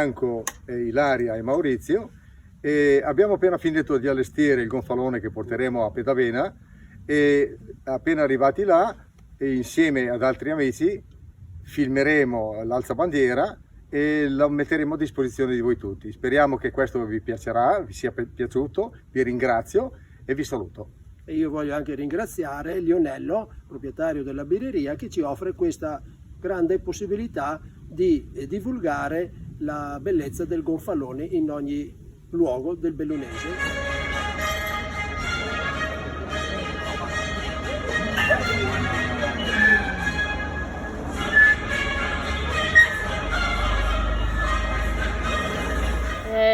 Franco, Ilaria e Maurizio, e abbiamo appena finito di allestire il gonfalone che porteremo a Pedavena, e appena arrivati là, e insieme ad altri amici, filmeremo l'alzabandiera e la metteremo a disposizione di voi tutti. Speriamo che questo vi piacerà, vi sia piaciuto, vi ringrazio e vi saluto. E io voglio anche ringraziare Lionello, proprietario della birreria, che ci offre questa grande possibilità di divulgare la bellezza del gonfalone in ogni luogo del Bellunese.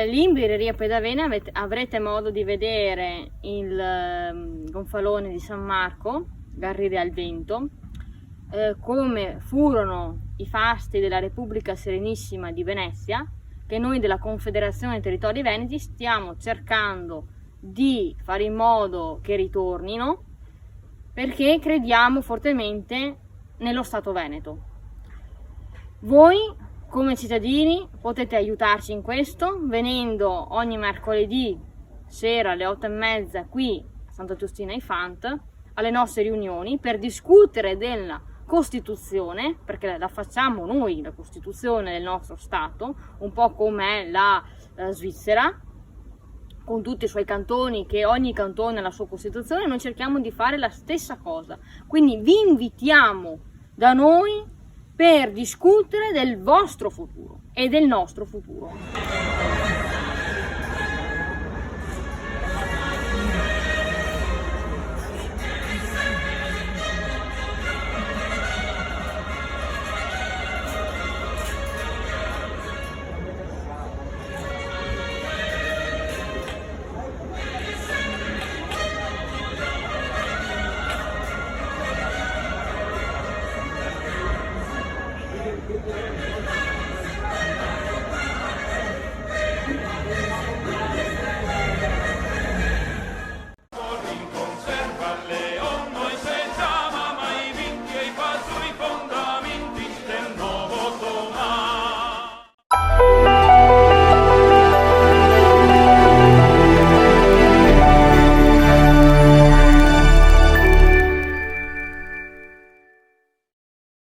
Lì in birreria Pedavena avrete modo di vedere il gonfalone di San Marco, Garride al vento, come furono i fasti della Repubblica Serenissima di Venezia, che noi della Confederazione Territori Veneti stiamo cercando di fare in modo che ritornino, perché crediamo fortemente nello Stato Veneto. Voi come cittadini potete aiutarci in questo venendo ogni mercoledì sera alle 8:30 qui a Santa Giustina ai Fant alle nostre riunioni per discutere della Costituzione, perché la facciamo noi la Costituzione del nostro Stato, un po' come la Svizzera, con tutti i suoi cantoni, che ogni cantone ha la sua Costituzione. Noi cerchiamo di fare la stessa cosa, quindi vi invitiamo da noi per discutere del vostro futuro e del nostro futuro.